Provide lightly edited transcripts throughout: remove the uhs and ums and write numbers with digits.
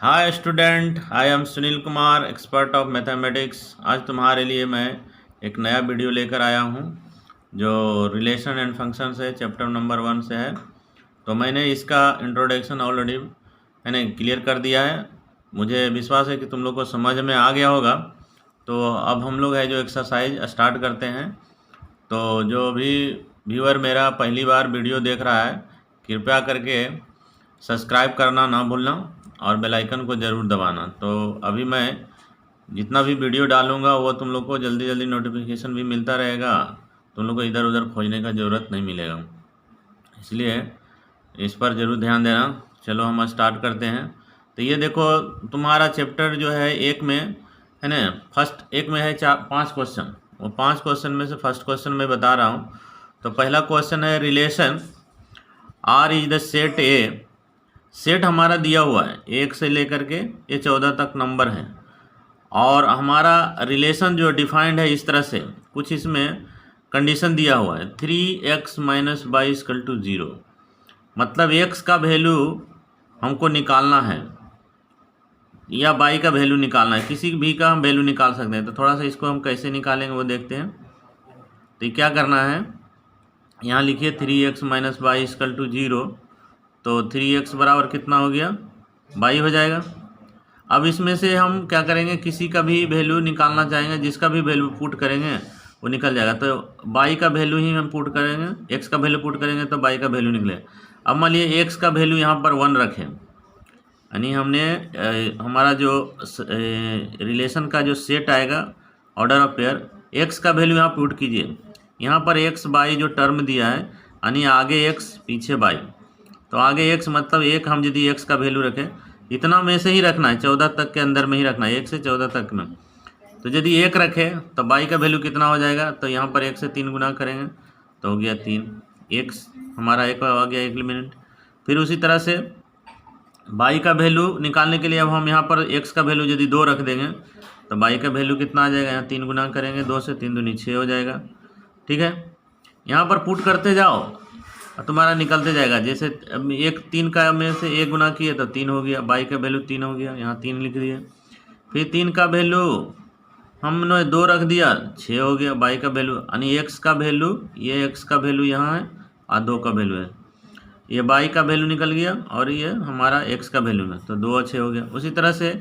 Hi student, I am Sunil Kumar, expert of mathematics. आज तुम्हारे लिए मैं एक नया वीडियो लेकर आया हूँ जो रिलेशन एंड फंक्शन से चैप्टर नंबर 1 से है। तो मैंने इसका इंट्रोडक्शन ऑलरेडी मैंने क्लियर कर दिया है। मुझे विश्वास है कि तुम लोग को समझ में आ गया होगा। तो अब हम लोग है जो एक्सरसाइज स्टार्ट करते हैं। तो जो भी व्यूअर मेरा पहली बार वीडियो देख रहा है, कृपया करके सब्सक्राइब करना ना भूलना और बेल आइकन को ज़रूर दबाना। तो अभी मैं जितना भी वीडियो डालूंगा वो तुम लोग को जल्दी जल्दी नोटिफिकेशन भी मिलता रहेगा। तुम लोग को इधर उधर खोजने का ज़रूरत नहीं मिलेगा, इसलिए इस पर ज़रूर ध्यान देना। चलो हम स्टार्ट करते हैं। तो ये देखो, तुम्हारा चैप्टर जो है एक में है ना, फर्स्ट एक में है 5 क्वेश्चन। वो 5 क्वेश्चन में से फर्स्ट क्वेश्चन मैं बता रहा हूँ। तो पहला क्वेश्चन है relation R is the set A. Set हमारा दिया हुआ है 1 से लेकर के ये 14 तक नंबर है, और हमारा रिलेशन जो डिफाइंड है इस तरह से, कुछ इसमें कंडीशन दिया हुआ है 3x minus Y equal to 0। मतलब x का वैल्यू हमको निकालना है या y का वैल्यू निकालना है, किसी भी का हम वैल्यू निकाल सकते हैं। तो थोड़ा सा इसको हम कैसे निकालेंगे वो देखते हैं। तो क्या करना है, यहाँ लिखिए 3x minus Y equal to 0। तो 3x बराबर कितना हो गया, y हो जाएगा। अब इसमें से हम क्या करेंगे, किसी का भी वैल्यू निकालना चाहेंगे, जिसका भी वैल्यू पुट करेंगे वो निकल जाएगा। तो y का वैल्यू ही हम पुट करेंगे, x का वैल्यू पुट करेंगे तो y का वैल्यू निकलेगा। अब मान लिए x का वैल्यू यहाँ पर 1 रखें, यानी हमने हमारा जो रिलेशन का जो सेट आएगा ऑर्डर ऑफ पेयर, x का वैल्यू यहाँ पुट कीजिए। यहाँ पर x y जो टर्म दिया है, यानी आगे x पीछे y। तो आगे x मतलब एक, हम यदि x का वैल्यू रखें, इतना में से ही रखना है, 14 तक के अंदर में ही रखना है, 1 से 14 तक में। तो यदि 1 रखें तो y का वैल्यू कितना हो जाएगा, तो यहाँ पर 1 से 3 गुना करेंगे तो हो गया 3। x हमारा एक आ गया 1 मिनट। फिर उसी तरह से y का वैल्यू निकालने के लिए अब हम यहाँ पर x का वैल्यू यदि 2 रख देंगे तो y का वैल्यू कितना आ जाएगा, यहाँ 3 गुना करेंगे, 2 से 3 दूनी 6 हो जाएगा। ठीक है, यहाँ पर पुट करते जाओ और तुम्हारा निकलते जाएगा। जैसे एक 3 का में से 1 गुना किए तो 3 हो गया, y का वैल्यू 3 हो गया, यहाँ 3 लिख दिए। फिर 3 का वैल्यू हमने 2 रख दिया, 6 हो गया y का वैल्यू, यानी x का वैल्यू, ये x का वैल्यू यहाँ है और 2 का वैल्यू है, ये y का वैल्यू निकल गया और ये हमारा x का वैल्यू है, तो 2 और 6 हो गया। उसी तरह से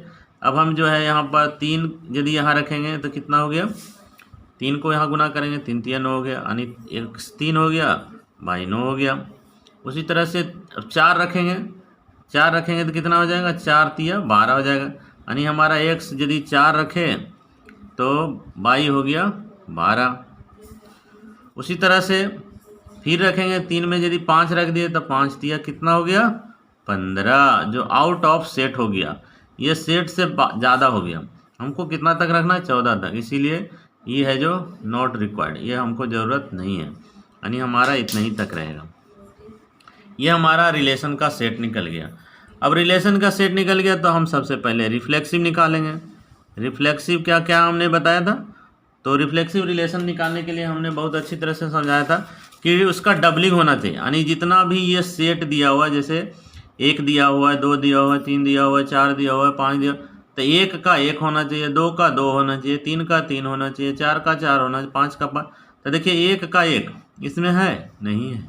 अब हम जो है यहाँ पर 3 यदि यहाँ रखेंगे तो कितना हो गया, 3 को यहाँ गुना करेंगे, 3 3 9 हो गया, यानी x 3 हो गया, y 9 हो गया। उसी तरह से अब 4 रखेंगे तो कितना हो जाएगा, 4 तिया 12 हो जाएगा, यानी हमारा x यदि 4 रखे तो y हो गया 12। उसी तरह से फिर रखेंगे, 3 में यदि 5 रख दिए तो 5 तिया कितना हो गया, 15, जो आउट ऑफ सेट हो गया। ये सेट से ज़्यादा हो गया, हमको कितना तक रखना है, 14 तक, इसीलिए ये है जो नॉट रिक्वायर्ड, ये हमको ज़रूरत नहीं है, यानी हमारा इतना ही तक रहेगा। ये हमारा रिलेशन का सेट निकल गया। अब रिलेशन का सेट निकल गया तो हम सबसे पहले रिफ्लेक्सिव निकालेंगे। रिफ्लेक्सिव क्या क्या हमने बताया था, तो रिफ्लेक्सिव रिलेशन निकालने के लिए हमने बहुत अच्छी तरह से समझाया था कि उसका डबलिंग होना चाहिए, यानी जितना भी ये सेट दिया हुआ है, जैसे 1 दिया हुआ है, 2 दिया हुआ है, 3 दिया हुआ है, 4 दिया हुआ है, 5 दिया, तो 1 का 1 होना चाहिए, 2 का 2 होना चाहिए, 3 का 3 होना चाहिए, 4 का 4 होना चाहिए, 5 का 5। तो देखिए 1 का 1 इसमें है नहीं है,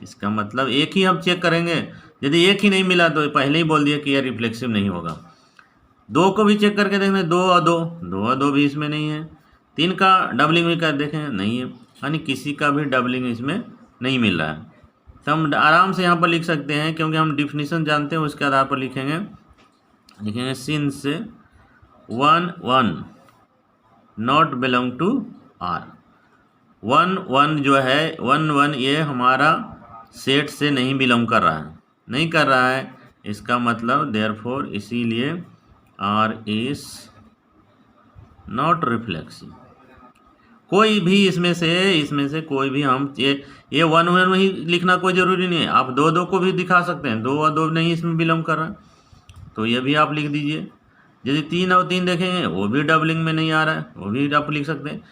इसका मतलब 1 ही हम चेक करेंगे। यदि 1 ही नहीं मिला तो पहले ही बोल दिया कि यह रिफ्लेक्सिव नहीं होगा। 2 को भी चेक करके देखेंगे, 2 और 2, 2 और 2 भी इसमें नहीं है। 3 का डबलिंग भी कर देखें, नहीं है, यानी किसी का भी डबलिंग इसमें नहीं मिल रहा है। तो हम आराम से यहाँ पर लिख सकते हैं, क्योंकि हम डिफिनीशन जानते हैं, उसके आधार पर लिखेंगे since 1 1 not belong to R। 1 1 जो है 1 1 ये हमारा सेट से नहीं बिलोंग कर रहा है, इसका मतलब देयरफॉर, इसीलिए R इज नॉट रिफ्लेक्सिव। कोई भी इसमें से कोई भी हम ये 1 1 ही लिखना कोई ज़रूरी नहीं है, आप 2 2 को भी दिखा सकते हैं, 2 और 2 नहीं इसमें बिलोंग कर रहा है, तो ये भी आप लिख दीजिए। यदि 3 और 3 देखेंगे वो भी डबलिंग में नहीं आ रहा है, वो भी आप लिख सकते हैं।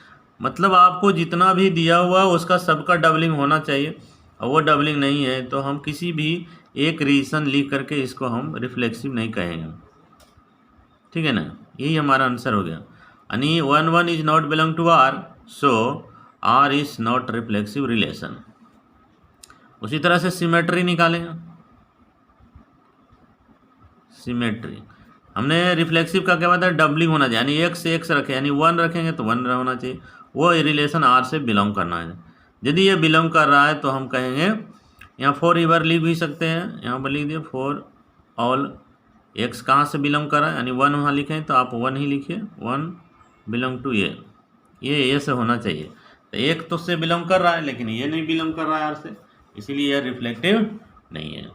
मतलब आपको जितना भी दिया हुआ उसका सबका डबलिंग होना चाहिए, और वो डबलिंग नहीं है तो हम किसी भी एक रीज़न लिख करके इसको हम रिफ्लेक्सिव नहीं कहेंगे। ठीक है ना, यही हमारा आंसर हो गया। यानी 1 is not belong to R, so R is not reflexive relation. उसी तरह से सिमेट्री निकालेंगे। सिमेट्री हमने रिफ्लेक्सिव का क्या बताया, डबलिंग होना चाहिए, यानी एक से एक्स रखे, यानी 1 रखेंगे तो 1 होना चाहिए, वो रिलेशन आर से बिलोंग करना है। यदि ये बिलोंग कर रहा है तो हम कहेंगे, यहाँ फॉर ईवर लिख भी सकते हैं, यहाँ पर लिख दिए फॉर ऑल एक्स कहाँ से बिलोंग कर रहा है, यानी 1 वहाँ लिखें तो आप 1 ही लिखिए, 1 बिलोंग टू ये से होना चाहिए। तो एक तो से बिलोंग कर रहा है, लेकिन ये नहीं बिलोंग कर रहा है आर से, इसीलिए यह रिफ्लेक्टिव नहीं है।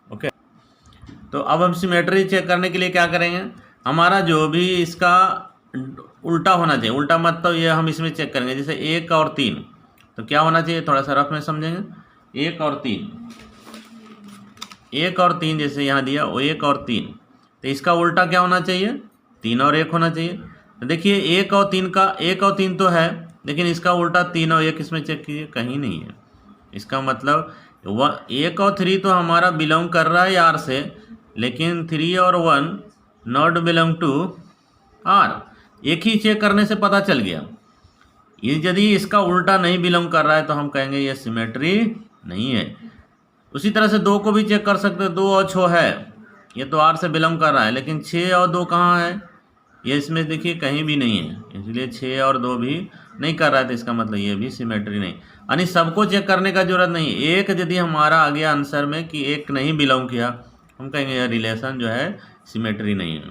ओके, तो अब हम सिमेट्री चेक करने के लिए क्या करेंगे, हमारा जो भी इसका उल्टा होना चाहिए, उल्टा मतलब ये हम इसमें चेक करेंगे, जैसे 1 और 3, तो क्या होना चाहिए, थोड़ा सा रफ में समझेंगे। 1 और 3 जैसे यहाँ दिया, वो 1 और 3, तो इसका उल्टा क्या होना चाहिए, 3 और 1 होना चाहिए। तो देखिए 1 और 3 का 1 और 3 तो है, लेकिन इसका उल्टा 3 और 1 इसमें चेक कीजिए, कहीं नहीं है। इसका मतलब 1 और 3 तो हमारा बिलोंग कर रहा है आर से, लेकिन 3 और 1 नॉट बिलोंग टू आर। एक ही चेक करने से पता चल गया। ये यदि इसका उल्टा नहीं बिलोंग कर रहा है तो हम कहेंगे ये सिमेट्री नहीं है। उसी तरह से 2 को भी चेक कर सकते हैं, 2 और 6 है, ये तो आर से बिलोंग कर रहा है, लेकिन 6 और 2 कहाँ है, ये इसमें देखिए कहीं भी नहीं है, इसलिए 6 और 2 भी नहीं कर रहा है, तो इसका मतलब ये भी सिमेट्री नहीं। यानी सबको चेक करने का जरूरत नहीं, एक यदि हमारा आ गया आंसर में कि एक नहीं बिलोंग किया, हम कहेंगे यह रिलेशन जो है सिमेट्री नहीं है।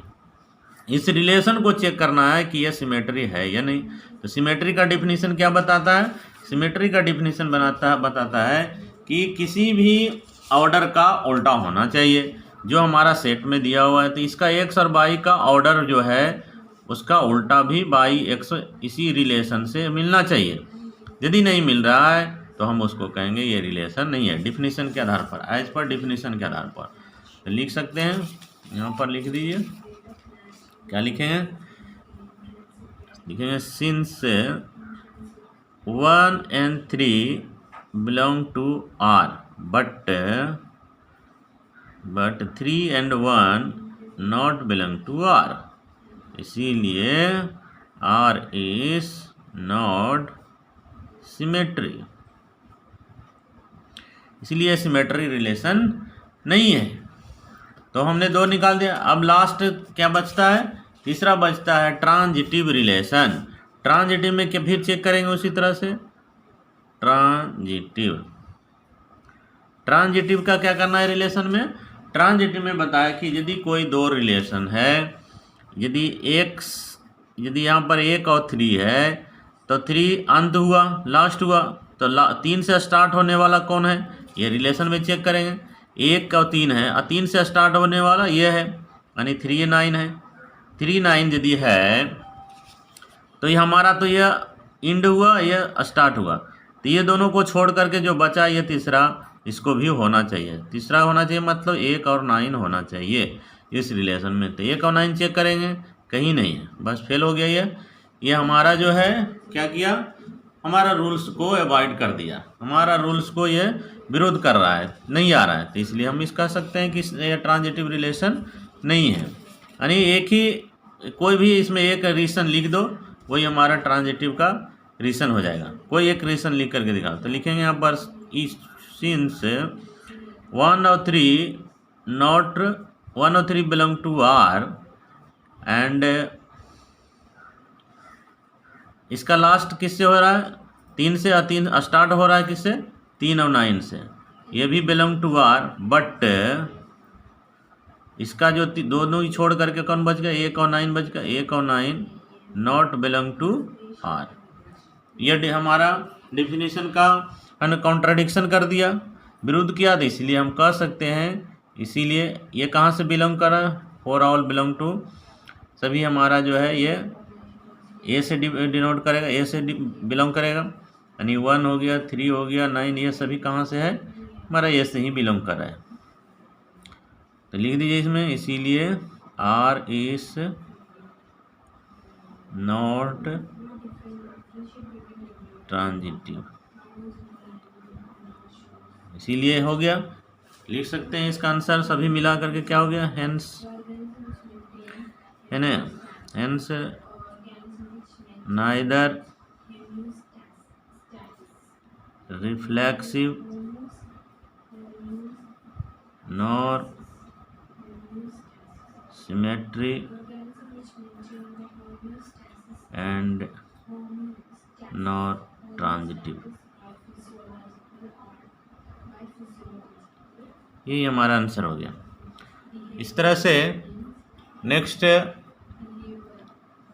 इस रिलेशन को चेक करना है कि यह सिमेट्री है या नहीं। तो सिमेट्री का डिफिनीशन क्या बताता है, सिमेट्री का डिफिनीशन बताता है कि किसी भी ऑर्डर का उल्टा होना चाहिए जो हमारा सेट में दिया हुआ है। तो इसका एक्स और वाई का ऑर्डर जो है उसका उल्टा भी वाई एक्स इसी रिलेशन से मिलना चाहिए। यदि नहीं मिल रहा है तो हम उसको कहेंगे ये रिलेशन नहीं है, डिफिनीशन के आधार पर, एज पर डिफिनीशन के आधार पर। तो लिख सकते हैं, यहाँ पर लिख दीजिए, क्या लिखेंगे, लिखेंगे since 1 and 3 belong to R, but 3 and 1 not belong to R, इसीलिए R is not symmetry, इसीलिए सिमेट्री रिलेशन नहीं है। तो हमने 2 निकाल दिया। अब लास्ट क्या बचता है, तीसरा बचता है ट्रांजिटिव रिलेशन। ट्रांजिटिव में क्या फिर चेक करेंगे उसी तरह से, ट्रांजिटिव का क्या करना है रिलेशन में, ट्रांजिटिव में बताया कि यदि कोई 2 रिलेशन है, यदि यदि यहाँ पर 1 और 3 है तो 3 अंत हुआ, लास्ट हुआ, तो 3 से स्टार्ट होने वाला कौन है, ये रिलेशन में चेक करेंगे। 1 और 3 है और 3 से स्टार्ट होने वाला ये है, यानी 3 9 है। 3 9 यदि है तो ये हमारा तो ये इंड हुआ, ये स्टार्ट हुआ, तो ये दोनों को छोड़ करके जो बचा ये तीसरा, इसको भी होना चाहिए, तीसरा होना चाहिए, मतलब 1 और 9 होना चाहिए इस रिलेशन में। तो 1 और 9 चेक करेंगे, कहीं नहीं है, बस फेल हो गया ये हमारा जो है क्या किया, हमारा रूल्स को अवॉइड कर दिया, हमारा रूल्स को ये विरोध कर रहा है, नहीं आ रहा है, तो इसलिए हम इस कह सकते हैं कि ये ट्रांजिटिव रिलेशन नहीं है। यानी एक ही कोई भी इसमें एक रीज़न लिख दो, वही हमारा ट्रांजिटिव का रीज़न हो जाएगा। कोई एक रीज़न लिख करके दिखाओ, तो लिखेंगे यहाँ पर सिंस 1 और 3 बिलोंग टू आर एंड इसका लास्ट किससे हो रहा है, 3 से, 3 स्टार्ट हो रहा है किससे, 3 और 9 से, ये भी बिलोंग टू आर, बट इसका जो दोनों ही छोड़ करके कौन बच गया, 1 और 9 बच गया, 1 और 9 नॉट बिलोंग टू आर। ये हमारा डिफिनीशन का कॉन्ट्राडिक्शन कर दिया, विरुद्ध किया, तो इसलिए हम कह सकते हैं, इसीलिए ये कहाँ से बिलोंग कर रहा है, फॉर ऑल बिलोंग टू, सभी हमारा जो है ये ए से डिनोट करेगा, ए से बिलोंग करेगा, यानी 1 हो गया, 3 हो गया, 9, ये सभी कहाँ से है, हमारा ए से ही बिलोंग कर रहा है। तो लिख दीजिए इसमें, इसीलिए आर इज नॉट ट्रांजिटिव, इसीलिए हो गया, लिख सकते हैं इसका आंसर सभी मिला करके क्या हो गया, हेंस है ना, hence neither reflexive nor symmetry and nor transitive. ये हमारा आंसर हो गया। इस तरह से नेक्स्ट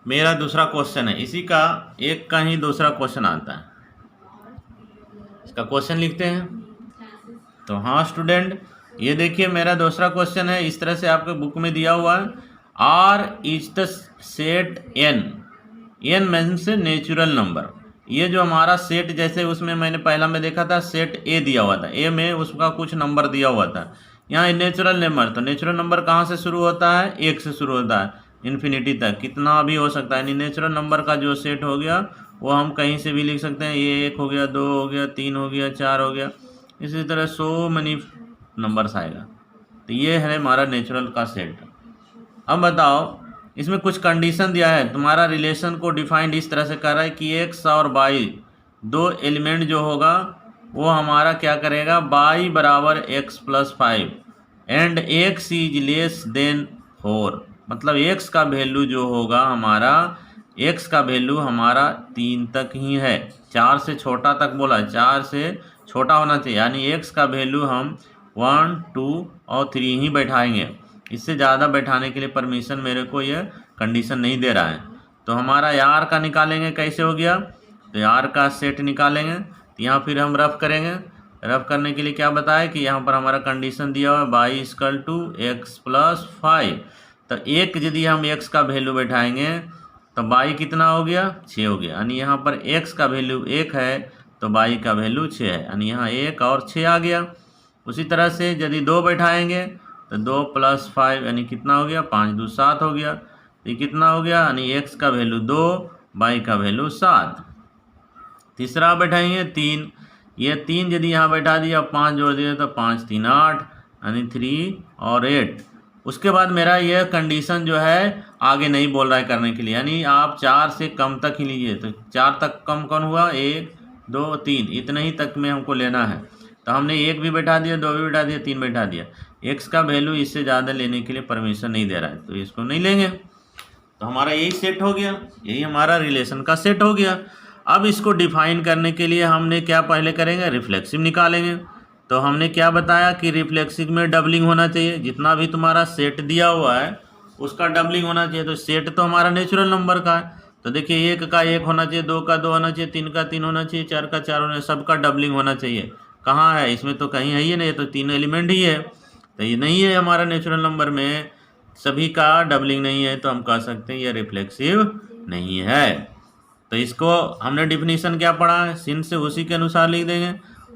मेरा दूसरा क्वेश्चन है, इसी का एक का ही दूसरा क्वेश्चन आता है। इसका क्वेश्चन लिखते हैं। तो हाँ स्टूडेंट, ये देखिए मेरा दूसरा क्वेश्चन है। इस तरह से आपके बुक में दिया हुआ है, R is the set N, N means natural number. ये जो हमारा सेट, जैसे उसमें मैंने पहला में देखा था सेट ए दिया हुआ था, ए में उसका कुछ नंबर दिया हुआ था। यहाँ नेचुरल नंबर, तो नेचुरल नंबर कहाँ से शुरू होता है? एक से शुरू होता है इन्फिनिटी तक, कितना भी हो सकता है। यानी नेचुरल नंबर का जो सेट हो गया वो हम कहीं से भी लिख सकते हैं। ये 1 हो गया, 2 हो गया, 3 हो गया, 4 हो गया, इसी तरह 100 मनी नंबर्स आएगा। तो ये है हमारा नेचुरल का सेट। अब बताओ, इसमें कुछ कंडीशन दिया है। तुम्हारा रिलेशन को डिफाइंड इस तरह से कर रहा है कि एक्स और वाई दो एलिमेंट जो होगा वो हमारा क्या करेगा, वाई बराबर x plus 5 and x is less than 4। मतलब एक्स का वैल्यू जो होगा हमारा, एक्स का वैल्यू हमारा 3 तक ही है। 4 से छोटा तक बोला, 4 से छोटा होना चाहिए। यानी एक्स का वैल्यू हम 1, 2 और 3 ही बैठाएंगे। इससे ज़्यादा बैठाने के लिए परमिशन मेरे को ये कंडीशन नहीं दे रहा है। तो हमारा यार का निकालेंगे, कैसे हो गया? तो यार का सेट निकालेंगे। तो यहाँ फिर हम रफ करेंगे। रफ करने के लिए क्या बताया कि यहाँ पर हमारा कंडीशन दिया हुआ है Y equal to X plus 5। तो एक यदि हम एक्स का वैल्यू बैठाएंगे तो वाई कितना हो गया? 6 हो गया। यानी यहाँ पर एक्स का वैल्यू 1 है तो वाई का वैल्यू 6 है। यानी यहाँ 1 और 6 आ गया। उसी तरह से यदि 2 बैठाएंगे तो 2 प्लस 5 यानी कितना हो गया? 5 2 7 हो गया। तो ये कितना हो गया? यानी एक्स का वैल्यू 2, वाई का वैल्यू 7। तीसरा बैठाएंगे 3, ये 3 यदि यहाँ बैठा दिया, 5 जोड़ दिया तो 5 3 8, यानी 3 और 8। उसके बाद मेरा यह कंडीशन जो है आगे नहीं बोल रहा है करने के लिए, यानी आप 4 से कम तक ही लीजिए। तो 4 तक कम कौन हुआ? 1 2 3, इतने ही तक में हमको लेना है। तो हमने 1 भी बैठा दिया, 2 भी बैठा दिया, 3 बैठा दिया। एक्स का वैल्यू इससे ज़्यादा लेने के लिए परमिशन नहीं दे रहा है, तो इसको नहीं लेंगे। तो हमारा यही सेट हो गया, यही हमारा रिलेशन का सेट हो गया। अब इसको डिफाइन करने के लिए हमने क्या पहले करेंगे? रिफ्लेक्सिव निकालेंगे। तो हमने क्या बताया कि रिफ्लेक्सिव में डबलिंग होना चाहिए। जितना भी तुम्हारा सेट दिया हुआ है उसका डबलिंग होना चाहिए। तो सेट तो हमारा नेचुरल नंबर का है, तो देखिए 1 का 1 होना चाहिए, 2 का 2 होना चाहिए, 3 का 3 होना चाहिए, 4 का 4 होना चाहिए, सबका डबलिंग होना चाहिए। कहाँ है? इसमें तो कहीं है ही नहीं, तो 3 एलिमेंट ही है। तो ये नहीं है हमारा नेचुरल नंबर में, सभी का डबलिंग नहीं है, तो हम कह सकते हैं ये रिफ्लेक्सिव नहीं है। तो इसको हमने डिफिनीशन क्या पढ़ा है, सिंस से उसी के अनुसार लिख देंगे,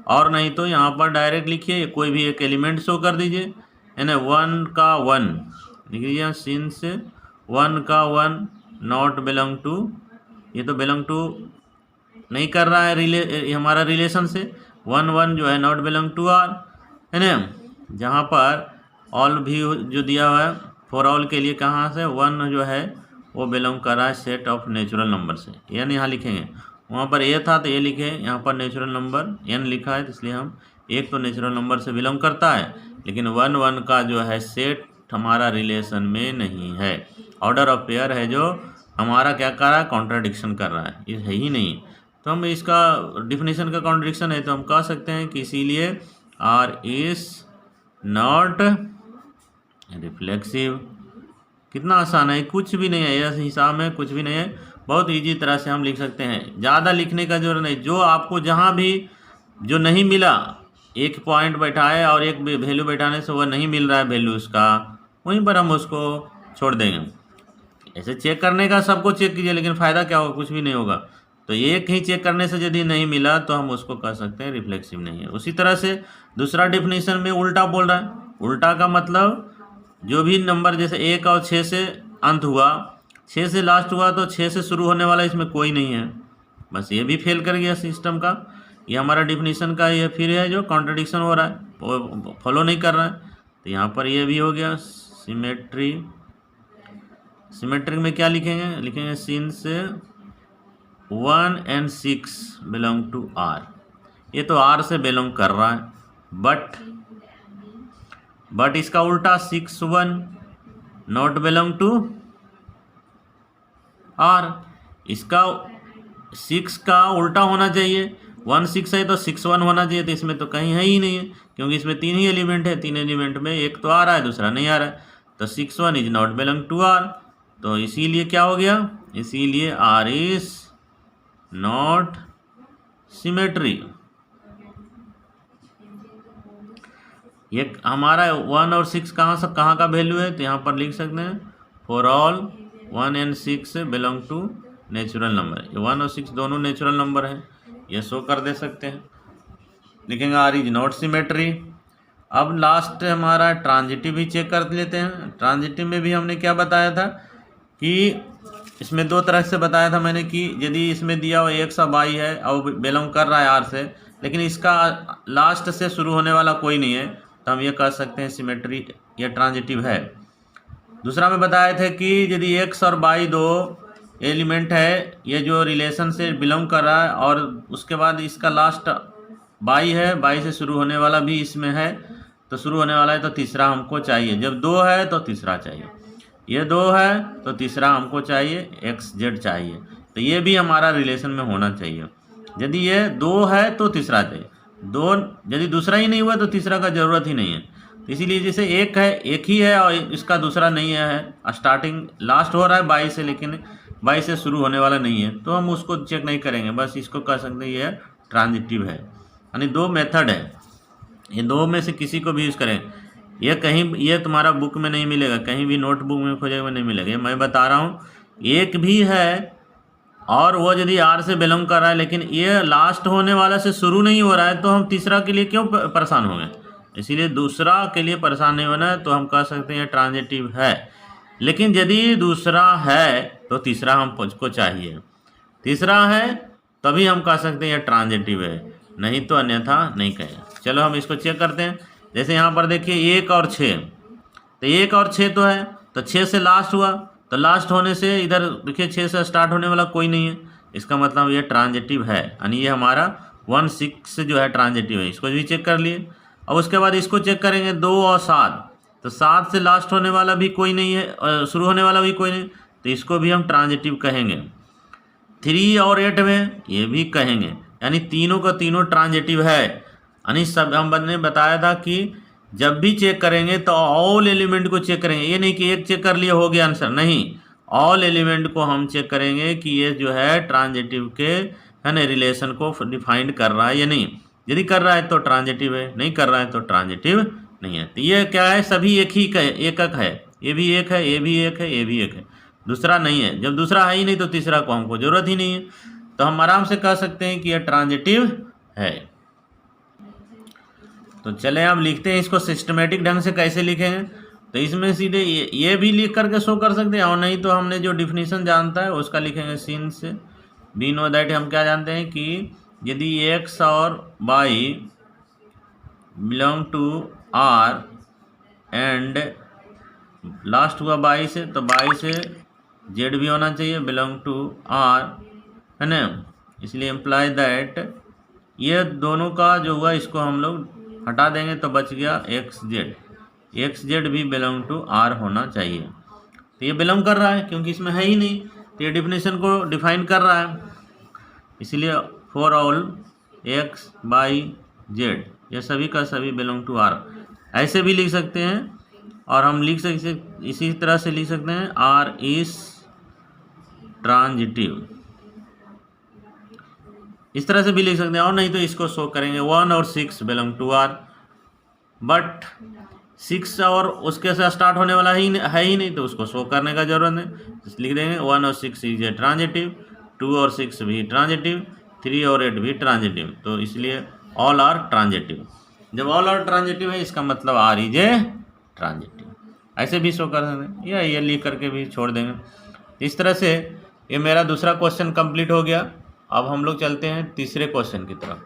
और नहीं तो यहाँ पर डायरेक्ट लिखिए, कोई भी एक एलिमेंट शो कर दीजिए, है ना। 1 का 1 लिख दीजिए, सिंस 1 का 1 नॉट बिलोंग टू, ये तो बिलोंग टू नहीं कर रहा है हमारा रिलेशन से। 1 1 जो है नॉट बिलोंग टू आर, है ना। जहाँ पर ऑल भी जो दिया हुआ है फॉर ऑल के लिए, कहाँ से 1 जो है वो बिलोंग कर रहा है सेट ऑफ नेचुरल नंबर से। एन यहाँ लिखेंगे, वहाँ पर ए था तो ए लिखे, यहाँ पर नेचुरल नंबर एन लिखा है, तो इसलिए हम एक तो नेचुरल नंबर से बिलोंग करता है, लेकिन 1 1 का जो है सेट हमारा रिलेशन में नहीं है। ऑर्डर ऑफ पेयर है जो हमारा क्या कर रहा है? कॉन्ट्राडिक्शन कर रहा है, ये है ही नहीं। तो हम इसका डिफिनीशन का कॉन्ट्रडिक्शन है, तो हम कह सकते हैं कि इसीलिए आर इज नॉट रिफ्लेक्सिव। कितना आसान है, कुछ भी नहीं है, यह हिसाब में कुछ भी नहीं है, बहुत इजी तरह से हम लिख सकते हैं। ज़्यादा लिखने का जरूरत नहीं, जो आपको जहाँ भी जो नहीं मिला, एक पॉइंट बैठाए और एक वैल्यू बैठाने से वह नहीं मिल रहा है वैल्यू उसका, वहीं पर हम उसको छोड़ देंगे। ऐसे चेक करने का सबको चेक कीजिए, लेकिन फ़ायदा क्या होगा? कुछ भी नहीं होगा। तो एक ही चेक करने से यदि नहीं मिला तो हम उसको कह सकते हैं रिफ्लेक्सिव नहीं है। उसी तरह से दूसरा डिफिनीशन में उल्टा बोल रहा है। उल्टा का मतलब जो भी नंबर जैसे 1 और 6 से अंत हुआ, 6 से लास्ट हुआ, तो 6 से शुरू होने वाला इसमें कोई नहीं है, बस ये भी फेल कर गया सिस्टम का। ये हमारा डिफिनीशन का ये फिर है जो कॉन्ट्रडिक्शन हो रहा है, वो फॉलो नहीं कर रहा है। तो यहाँ पर ये भी हो गया सिमेट्री सिमेट्रिक में क्या लिखेंगे, लिखेंगे since 1 and 6 belong to R. ये तो आर से बिलोंग कर रहा है, बट इसका उल्टा 6 1 नॉट बिलोंग टू आर। इसका 6 का उल्टा होना चाहिए, 1 6 है तो 6 1 होना चाहिए, तो इसमें तो कहीं है ही नहीं है, क्योंकि इसमें 3 ही एलिमेंट है। 3 एलिमेंट में एक तो आ रहा है, दूसरा नहीं आ रहा है, तो 6 1 is not belong to R. तो इसीलिए क्या हो गया, इसीलिए आर इज नॉट सिमेट्री। ये हमारा 1 और 6 कहाँ का वैल्यू है, तो यहाँ पर लिख सकते हैं for all 1 and 6 belong to natural number. ये 1 और 6 दोनों नेचुरल नंबर है, ये शो कर दे सकते हैं। लिखेंगे आर इज नॉट सिमेट्री। अब लास्ट हमारा ट्रांजिटिव भी चेक कर लेते हैं। ट्रांजिटिव में भी हमने क्या बताया था कि इसमें दो तरह से बताया था मैंने कि यदि इसमें दिया हुआ x और y है और बिलोंग कर रहा है आर से, लेकिन इसका लास्ट से शुरू होने वाला कोई नहीं है, तो हम ये कह सकते हैं सिमेट्री, ये ट्रांजिटिव है। दूसरा में बताए थे कि यदि x और y दो एलिमेंट है, ये जो रिलेशन से बिलोंग कर रहा है, और उसके बाद इसका लास्ट y है, y से शुरू होने वाला भी इसमें है, तो शुरू होने वाला है तो तीसरा हमको चाहिए। जब 2 है तो तीसरा चाहिए, ये 2 है तो तीसरा हमको चाहिए, एक्स जेड चाहिए, तो ये भी हमारा रिलेशन में होना चाहिए। यदि ये 2 है तो तीसरा चाहिए, 2 यदि दूसरा ही नहीं हुआ तो तीसरा का ज़रूरत ही नहीं है। तो इसीलिए जैसे एक है, एक ही है और इसका दूसरा नहीं है, स्टार्टिंग लास्ट हो रहा है 22 से, लेकिन 22 से शुरू होने वाला नहीं है, तो हम उसको चेक नहीं करेंगे, बस इसको कह सकते हैं ये ट्रांजिटिव है। यानी 2 मेथड है, ये 2 में से किसी को भी यूज़ करें। ये कहीं, ये तुम्हारा बुक में नहीं मिलेगा, कहीं भी नोटबुक में खोजेगा नहीं मिलेगा, ये मैं बता रहा हूँ। एक भी है और वो यदि आर से बिलोंग कर रहा है, लेकिन ये लास्ट होने वाला से शुरू नहीं हो रहा है, तो हम तीसरा के लिए क्यों परेशान होंगे। इसीलिए दूसरा के लिए परेशान नहीं होना है, तो हम कह सकते हैं ये ट्रांजिटिव है। लेकिन यदि दूसरा है तो तीसरा हमको चाहिए, तीसरा है तभी हम कह सकते हैं ये ट्रांजिटिव है, नहीं तो अन्यथा नहीं कहें। चलो हम इसको चेक करते हैं। जैसे यहाँ पर देखिए 1 और 6, तो 1 और 6 तो है, तो 6 से लास्ट हुआ, तो लास्ट होने से इधर देखिए 6 से स्टार्ट होने वाला कोई नहीं है, इसका मतलब ये ट्रांजिटिव है। यानी ये हमारा 1 6 जो है ट्रांजिटिव है, इसको भी चेक कर लिए। अब उसके बाद इसको चेक करेंगे 2 और 7, तो 7 से लास्ट होने वाला भी कोई नहीं है, शुरू होने वाला भी कोई नहीं, तो इसको भी हम ट्रांजिटिव कहेंगे। 3 और 8 में ये भी कहेंगे, यानी तीनों का तीनों ट्रांजिटिव है। यानी सब हमने बताया था कि जब भी चेक करेंगे तो ऑल एलिमेंट को चेक करेंगे, ये नहीं कि एक चेक कर लिया हो गया आंसर, नहीं, ऑल एलिमेंट को हम चेक करेंगे कि ये जो है ट्रांजिटिव के है ना रिलेशन को डिफाइंड कर रहा है या नहीं। यदि कर रहा है तो ट्रांजिटिव है, नहीं कर रहा है तो ट्रांजिटिव नहीं है। तो ये क्या है, सभी एक ही का एकक है, ये भी एक है, ये भी एक है, ये भी एक है, दूसरा नहीं है। जब दूसरा है ही नहीं तो तीसरा को हमको जरूरत ही नहीं है, तो हम आराम से कह सकते हैं कि यह ट्रांजिटिव है। तो चले हम लिखते हैं इसको सिस्टमेटिक ढंग से। कैसे लिखेंगे, तो इसमें सीधे ये भी लिख करके शो कर सकते हैं, और नहीं तो हमने जो डिफिनीशन जानता है उसका लिखेंगे सिंस वी नो दैट। हम क्या जानते हैं कि यदि x और y belong to R and last हुआ y से, तो y से z भी होना चाहिए बिलोंग टू आर, है ना। इसलिए इम्प्लाई दैट ये दोनों का जो हुआ इसको हम लोग हटा देंगे, तो बच गया एक्स जेड भी बिलोंग टू आर होना चाहिए। तो ये बिलोंग कर रहा है क्योंकि इसमें है ही नहीं, तो ये डिफिनेशन को डिफाइन कर रहा है, इसलिए for all X Y Z ये सभी का सभी बिलोंग टू आर। ऐसे भी लिख सकते हैं, और हम लिख सकते इसी तरह से लिख सकते हैं आर इज ट्रांजिटिव, इस तरह से भी लिख सकते हैं। और नहीं तो इसको शो करेंगे 1 और 6 बिलोंग टू आर, बट 6 और उसके साथ स्टार्ट होने वाला है ही नहीं, तो उसको शो करने का जरूरत नहीं, लिख देंगे 1 और 6 इज ए ट्रांजिटिव, 2 और 6 भी ट्रांजिटिव, 3 और 8 भी ट्रांजिटिव, तो इसलिए ऑल आर ट्रांजिटिव। जब ऑल आर ट्रांजिटिव है इसका मतलब आर इज ए ट्रांजिटिव, ऐसे भी शो कर सकते हैं, या ये लिख करके भी छोड़ देंगे। इस तरह से ये मेरा दूसरा क्वेश्चन कंप्लीट हो गया। अब हम लोग चलते हैं तीसरे क्वेश्चन की तरफ।